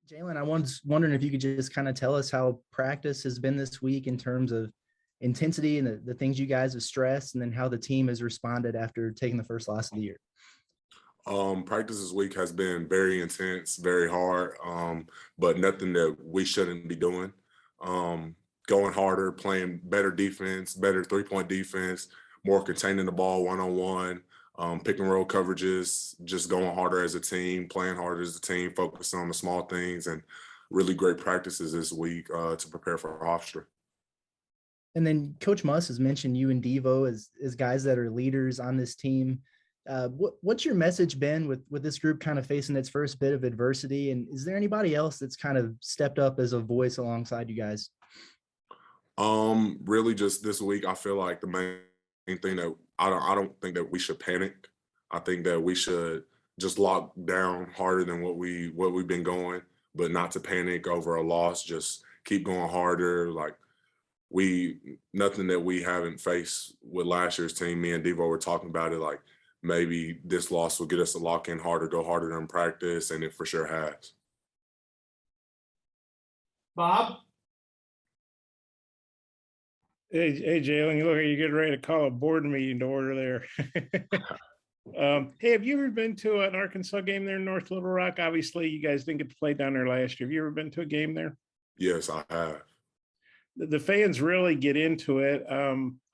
Jalen, I was wondering if you could just kind of tell us how practice has been this week in terms of intensity and the things you guys have stressed, and then how the team has responded after taking the first loss of the year. Practice this week has been very intense, very hard, but nothing that we shouldn't be doing. Going harder, playing better defense, better three-point defense, more containing the ball one-on-one, pick and roll coverages, just going harder as a team, playing harder as a team, focusing on the small things, and really great practices this week to prepare for Hofstra. And then Coach Muss has mentioned you and Devo as guys that are leaders on this team. What's your message been with this group kind of facing its first bit of adversity? And is there anybody else that's kind of stepped up as a voice alongside you guys? Really just this week, I feel like the main thing that I don't think that we should panic. I think that we should just lock down harder than what we've been going, but not to panic over a loss. Just keep going harder. Like nothing that we haven't faced with last year's team. Me and Devo were talking about it. Like maybe this loss will get us to lock in harder, go harder in practice, and it for sure has. Bob? Hey, Jalen, you look like you're getting ready to call a board meeting to order there. Hey, have you ever been to an Arkansas game there in North Little Rock? Obviously, you guys didn't get to play down there last year. Have you ever been to a game there? Yes, I have. The fans really get into it.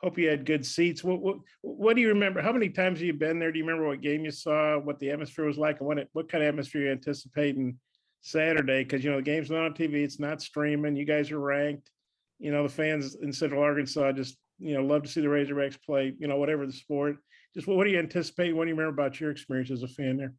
Hope you had good seats. What do you remember? How many times have you been there? Do you remember what game you saw, what the atmosphere was like, and what kind of atmosphere you anticipating Saturday? Because, the game's not on TV. It's not streaming. You guys are ranked. The fans in Central Arkansas just, love to see the Razorbacks play, whatever the sport. Just what do you anticipate? What do you remember about your experience as a fan there?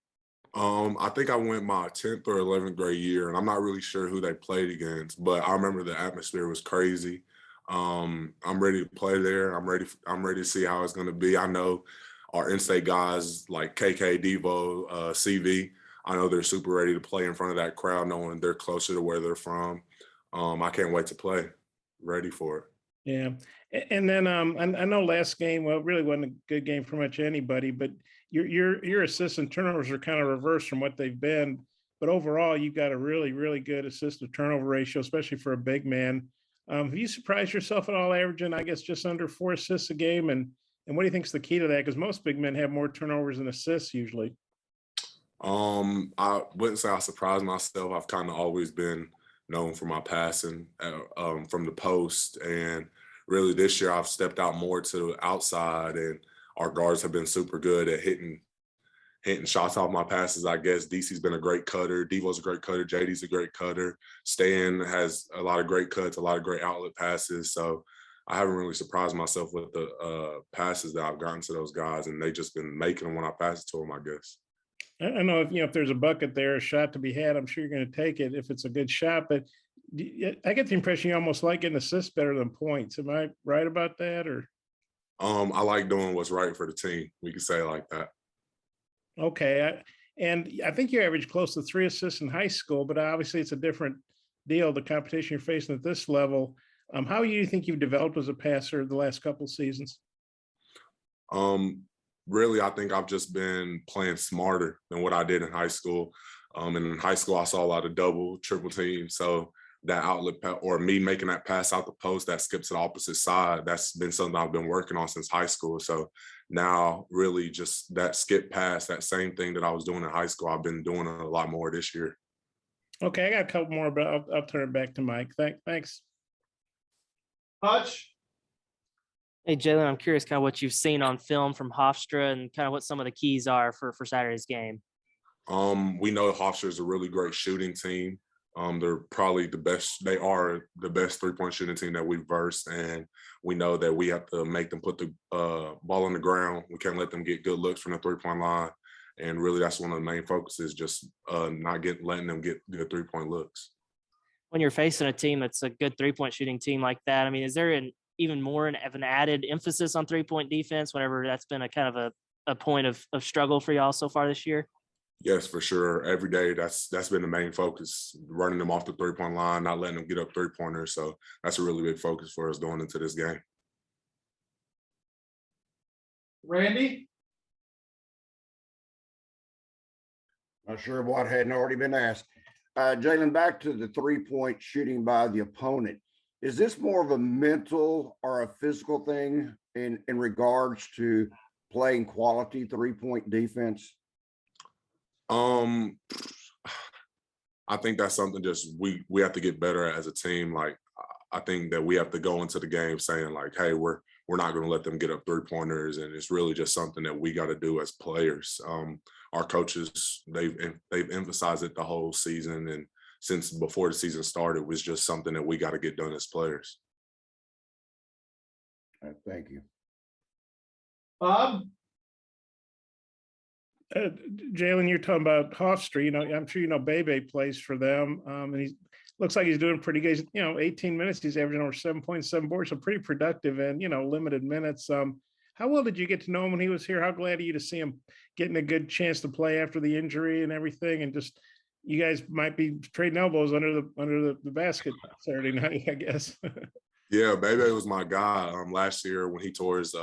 I think I went my 10th or 11th grade year, and I'm not really sure who they played against, but I remember the atmosphere was crazy. I'm ready to play there. I'm ready to see how it's going to be. I know our in-state guys like KK, Devo, CV, I know they're super ready to play in front of that crowd, knowing they're closer to where they're from. I can't wait to play. Ready for it. Yeah. And then I know last game, well, it really wasn't a good game for much anybody, but your assists and turnovers are kind of reversed from what they've been. But overall, you've got a really, really good assist to turnover ratio, especially for a big man. Have you surprised yourself at all, averaging, I guess, just under 4 assists a game? And what do you think is the key to that? Because most big men have more turnovers than assists usually. I wouldn't say I surprised myself. I've kind of always been known for my passing from the post, and really this year I've stepped out more to the outside, and our guards have been super good at hitting shots off my passes. I guess DC's been a great cutter, Devo's a great cutter, JD's a great cutter, Stan has a lot of great cuts, a lot of great outlet passes. So I haven't really surprised myself with the passes that I've gotten to those guys, and they just been making them when I pass it to them, I guess. I know if there's a bucket there, a shot to be had, I'm sure you're going to take it if it's a good shot. But I get the impression you almost like getting assists better than points. Am I right about that? Or I like doing what's right for the team. We can say it like that. Okay, and I think you averaged close to 3 assists in high school, but obviously it's a different deal. The competition you're facing at this level. How do you think you've developed as a passer the last couple of seasons? Really, I think I've just been playing smarter than what I did in high school. And in high school, I saw a lot of double, triple teams. So that outlet or me making that pass out the post that skips to the opposite side, that's been something I've been working on since high school. So now really just that skip pass, that same thing that I was doing in high school, I've been doing a lot more this year. Okay, I got a couple more, but I'll turn it back to Mike. Thanks. Hutch? Hey, Jalen, I'm curious kind of what you've seen on film from Hofstra and kind of what some of the keys are for Saturday's game. We know Hofstra is a really great shooting team. They're probably the best. They are the best three-point shooting team that we've versed, and we know that we have to make them put the ball on the ground. We can't let them get good looks from the three-point line, and really that's one of the main focuses, just letting them get good three-point looks. When you're facing a team that's a good three-point shooting team like that, I mean, is there even more of an added emphasis on three-point defense whenever that's been a kind of a point of struggle for y'all so far this year? Yes, for sure. Every day, that's been the main focus, running them off the three-point line, not letting them get up three-pointers. So that's a really big focus for us going into this game. Randy? Not sure what hadn't already been asked. Jaylin, back to the 3-point shooting by the opponent. Is this more of a mental or a physical thing in regards to playing quality 3-point defense? I think that's something just we have to get better at as a team. Like, I think that we have to go into the game saying like, hey, we're not going to let them get up 3-pointers, and it's really just something that we got to do as players. Our coaches, they've emphasized it the whole season, and since before the season started, it was just something that we got to get done as players. All right, thank you. Bob? Jaylin, you're talking about Hofstra. I'm sure Bebe plays for them, and he looks like he's doing pretty good. 18 minutes, he's averaging over 7.7 boards, so pretty productive and limited minutes. How well did you get to know him when he was here? How glad are you to see him getting a good chance to play after the injury and everything? And just you guys might be trading elbows under the basket Saturday night, I guess. Yeah, Bebe was my guy. Last year when he tore his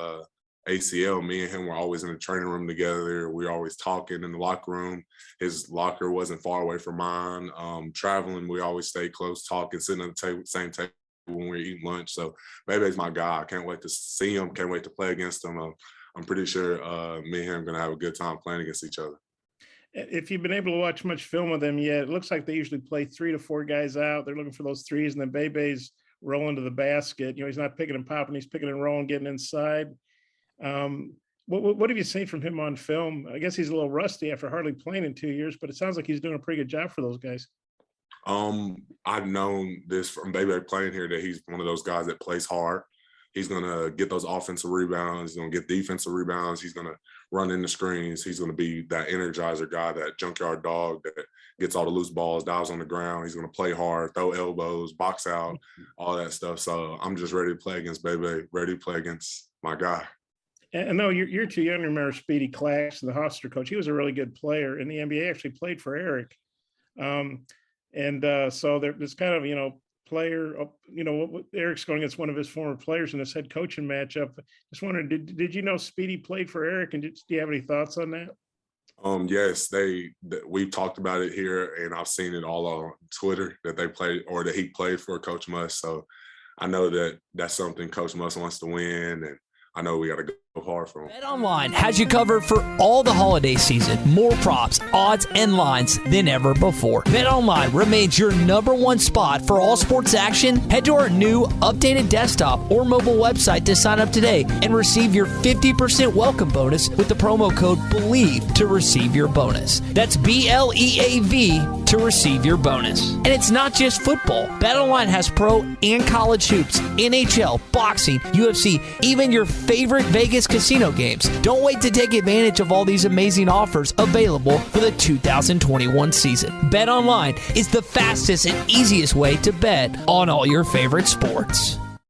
ACL, me and him were always in the training room together. We were always talking in the locker room. His locker wasn't far away from mine. Traveling, we always stayed close, talking, sitting at the same table when we were eating lunch. So Bebe's my guy. I can't wait to see him. Can't wait to play against him. I'm pretty sure me and him are going to have a good time playing against each other. If you've been able to watch much film with them yet, it looks like they usually play 3 to 4 guys out. They're looking for those threes, and then Bebe's rolling to the basket. He's not picking and popping. He's picking and rolling, getting inside. What have you seen from him on film? I guess he's a little rusty after hardly playing in 2 years, but it sounds like he's doing a pretty good job for those guys. I've known this from Bebe playing here, that he's one of those guys that plays hard. He's going to get those offensive rebounds. He's going to get defensive rebounds. He's going to run in the screens. He's going to be that energizer guy, that junkyard dog that gets all the loose balls, dives on the ground. He's going to play hard, throw elbows, box out, all that stuff. So I'm just ready to play against Bebe, ready to play against my guy. And no, you're too young to remember Speedy Clax, the Hofstra coach. He was a really good player in the NBA, actually played for Eric. So there's kind of, player, Eric's going against one of his former players in this head coaching matchup. Just wondering, did you know Speedy played for Eric, and do you have any thoughts on that? Yes, we've talked about it here, and I've seen it all on Twitter that they played, or that he played for Coach Muss. So I know that that's something Coach Muss wants to win, and I know we got to go hard for him. BetOnline has you covered for all the holiday season. More props, odds, and lines than ever before. BetOnline remains your #1 spot for all sports action. Head to our new updated desktop or mobile website to sign up today and receive your 50% welcome bonus with the promo code BELIEVE to receive your bonus. That's BLEAV to receive your bonus. And it's not just football. BetOnline has pro and college hoops, NHL, boxing, UFC, even your favorite Vegas casino games. Don't wait to take advantage of all these amazing offers available for the 2021 season. BetOnline is the fastest and easiest way to bet on all your favorite sports.